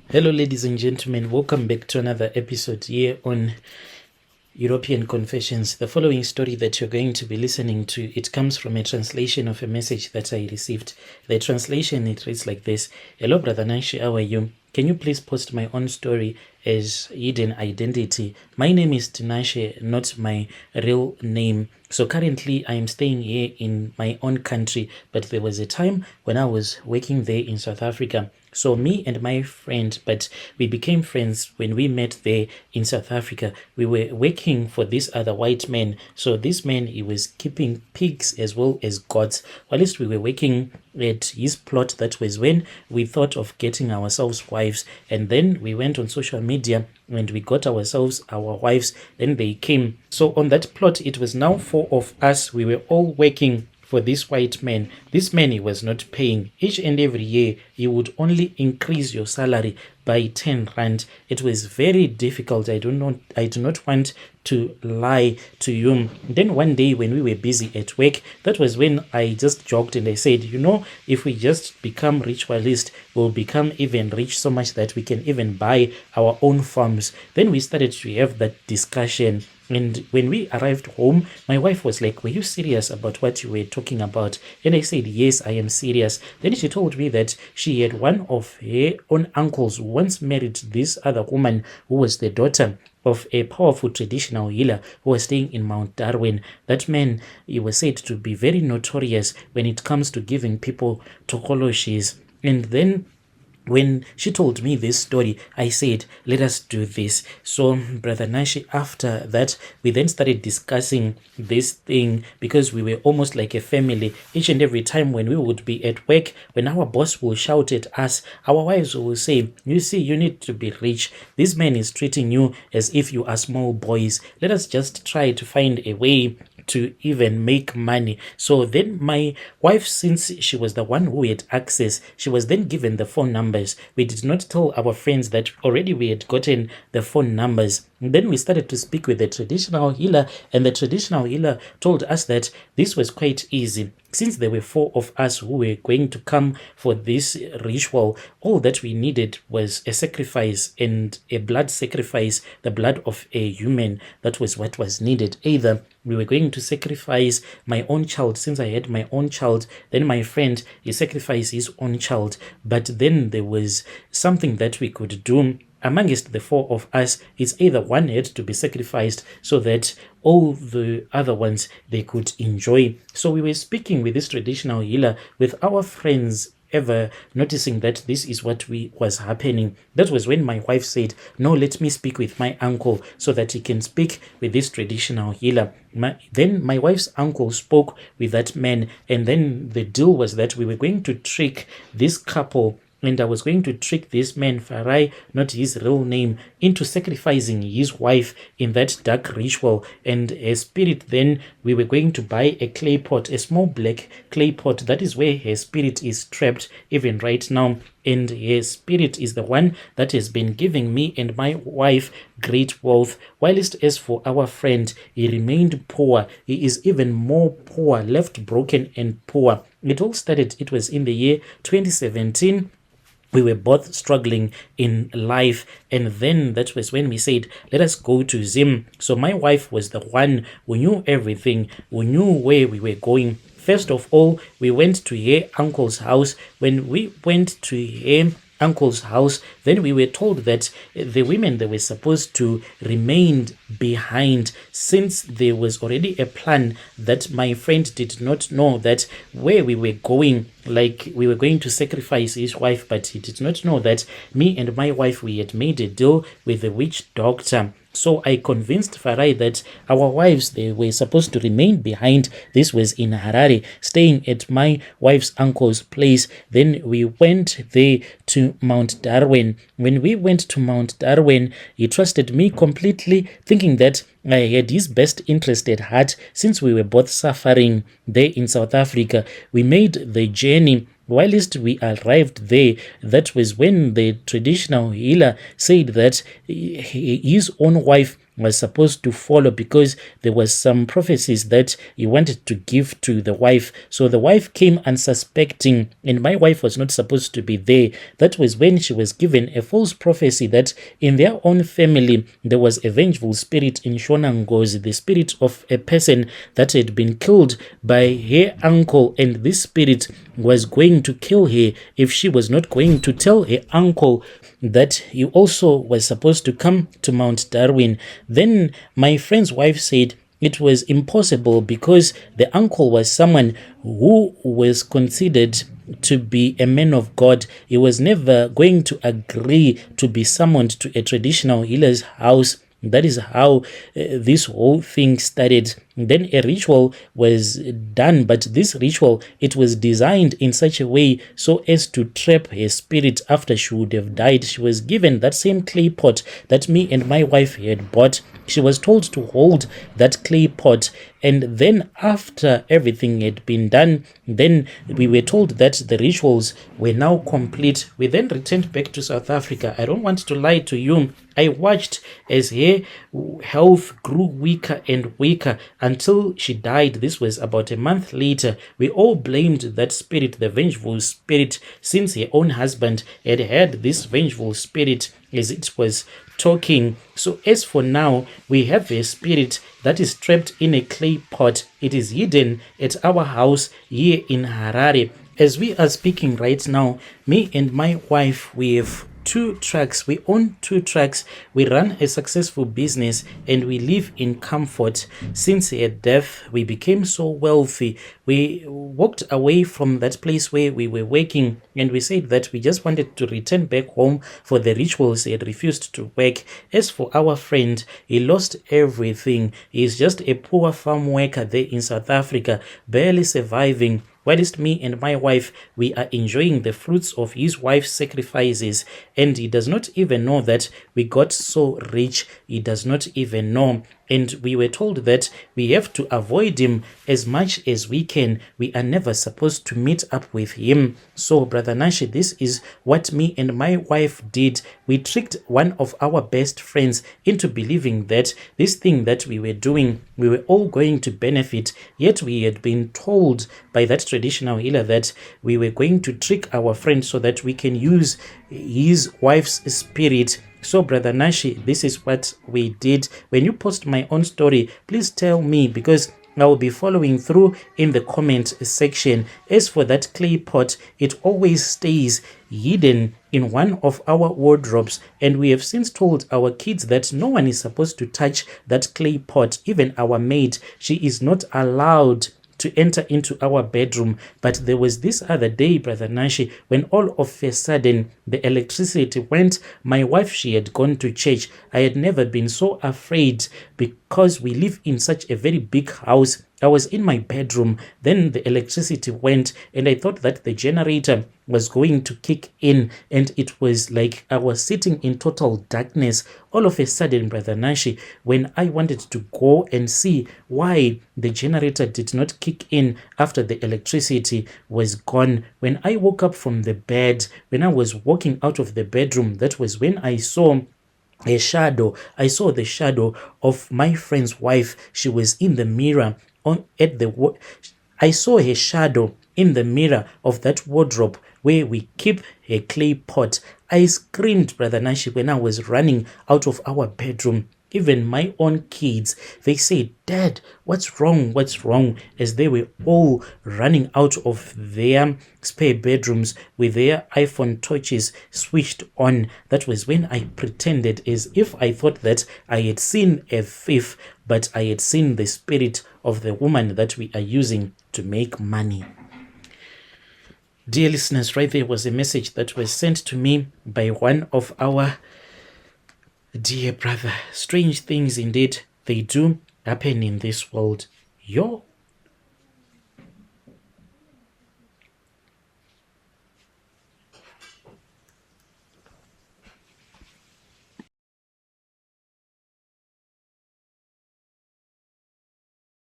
Hello, ladies and gentlemen. Welcome back to another episode here on European Confessions. The following story that you're going to be listening to, it comes from a translation of a message that I received. The translation, it reads like this. Hello, Brother Nanshi, how are you? Can you please post my own story as hidden identity? My name is Tinashe, not my real name. So currently I am staying here in my own country, but there was a time when I was working there in South Africa. So me and my friend, but we became friends when we met there in South Africa. We were working for this other white man. So this man, he was keeping pigs as well as goats. Whilst we were working at his plot, that was when we thought of getting ourselves wives. And then we went on social media and we got ourselves our wives. Then they came. So on that plot, it was now 4 of us. We were all working for this white man. This man, he was not paying. Each and every year, he would only increase your salary by 10 rand. It was very difficult. I do not want to lie to you. Then one day when we were busy at work, that was when I just joked and I said, if we just become ritualist, we'll become even rich so much that we can even buy our own farms. Then we started to have that discussion. And when we arrived home, my wife was like, were you serious about what you were talking about? And I said, yes, I am serious. Then she told me that she had one of her own uncles who once married this other woman who was the daughter of a powerful traditional healer who was staying in Mount Darwin. That man, he was said to be very notorious when it comes to giving people tokoloshes. And then when she told me this story, I said, let us do this. So, Brother Nashi, after that, we then started discussing this thing because we were almost like a family. Each and every time when we would be at work, when our boss will shout at us, our wives will say, you see, you need to be rich. This man is treating you as if you are small boys. Let us just try to find a way to even make money. So then my wife, since she was the one who had access, she was then given the phone numbers. We did not tell our friends that already we had gotten the phone numbers. And then we started to speak with the traditional healer, and the traditional healer told us that this was quite easy. Since there were 4 of us who were going to come for this ritual, all that we needed was a sacrifice, and a blood sacrifice, the blood of a human. That was what was needed. Either we were going to sacrifice my own child, since I had my own child, then my friend, he sacrificed his own child. But then there was something that we could do amongst the 4 of us. It's either one had to be sacrificed so that all the other ones, they could enjoy. So we were speaking with this traditional healer, with our friends ever noticing that this is what was happening. That was when my wife said, no, let me speak with my uncle so that he can speak with this traditional healer. Then my wife's uncle spoke with that man, and then the deal was that we were going to trick this couple, and I was going to trick this man, Farai, not his real name, into sacrificing his wife in that dark ritual. And her spirit, then we were going to buy a clay pot, a small black clay pot. That is where her spirit is trapped even right now. And her spirit is the one that has been giving me and my wife great wealth. Whilst as for our friend, he remained poor. He is even more poor, left broken and poor. It all started, it was in the year 2017. We were both struggling in life, and then that was when we said, let us go to Zim. So my wife was the one who knew everything, who knew where we were going. First of all, we went to her uncle's house. When we went to her uncle's house, then we were told that the women, they were supposed to remain behind, since there was already a plan that my friend did not know that where we were going, like we were going to sacrifice his wife, but he did not know that me and my wife, we had made a deal with the witch doctor. So I convinced Farai that our wives, they were supposed to remain behind. This was in Harare, staying at my wife's uncle's place. Then we went there to Mount Darwin. When we went to Mount Darwin, he trusted me completely, thinking that I had his best interest at heart. Since we were both suffering there in South Africa, we made the journey. Whilst we arrived there, that was when the traditional healer said that his own wife was supposed to follow, because there was some prophecies that he wanted to give to the wife. So the wife came unsuspecting, and my wife was not supposed to be there. That was when she was given a false prophecy that in their own family there was a vengeful spirit in Shonangozi, the spirit of a person that had been killed by her uncle, and this spirit was going to kill her if she was not going to tell her uncle that he also was supposed to come to Mount Darwin. Then my friend's wife said it was impossible because the uncle was someone who was considered to be a man of God. He was never going to agree to be summoned to a traditional healer's house. That is how this whole thing started. Then a ritual was done, but this ritual, it was designed in such a way so as to trap her spirit after she would have died. She was given that same clay pot that me and my wife had bought. She was told to hold that clay pot, and then after everything had been done, then we were told that the rituals were now complete. We then returned back to South Africa. I don't want to lie to you. I watched as her health grew weaker and weaker until she died. This was about a month later. We all blamed that spirit, the vengeful spirit, since her own husband had had this vengeful spirit as it was talking. So as for now, we have a spirit that is trapped in a clay pot. It is hidden at our house here in Harare. As we are speaking right now, me and my wife, we have 2 trucks. We own 2 trucks. We run a successful business and we live in comfort. Since her death, we became so wealthy. We walked away from that place where we were working, and we said that we just wanted to return back home for the rituals. He had refused to work. As for our friend, he lost everything. He's just a poor farm worker there in South Africa, barely surviving. Whilst me and my wife, we are enjoying the fruits of his wife's sacrifices, and he does not even know that we got so rich. He does not even know. And we were told that we have to avoid him as much as we can. We are never supposed to meet up with him. So, Brother Nashi, this is what me and my wife did. We tricked one of our best friends into believing that this thing that we were doing, we were all going to benefit. Yet we had been told by that traditional healer that we were going to trick our friend so that we can use his wife's spirit. So, Brother Nashi, this is what we did. When you post my own story, please tell me, because I will be following through in the comment section. As for that clay pot, it always stays hidden in one of our wardrobes, and we have since told our kids that no one is supposed to touch that clay pot. Even our maid, she is not allowed to enter into our bedroom. But there was this other day, Brother Nashi, when all of a sudden the electricity went. My wife, she had gone to church. I had never been so afraid because we live in such a very big house. I was in my bedroom, then the electricity went, and I thought that the generator was going to kick in, and it was like I was sitting in total darkness. All of a sudden, Brother Nashi, when I wanted to go and see why the generator did not kick in after the electricity was gone, when I woke up from the bed, when I was walking out of the bedroom, that was when I saw a shadow. I saw the shadow of my friend's wife. She was in the mirror I saw her shadow in the mirror of that wardrobe where we keep a clay pot. I screamed, Brother Nashi, when I was running out of our bedroom. Even my own kids, they said, "Dad, what's wrong? What's wrong?" As they were all running out of their spare bedrooms with their iPhone torches switched on. That was when I pretended as if I thought that I had seen a thief, but I had seen the spirit of the woman that we are using to make money. Dear listeners, right there was a message that was sent to me by one of our dear brother. Strange things indeed, they do happen in this world. Your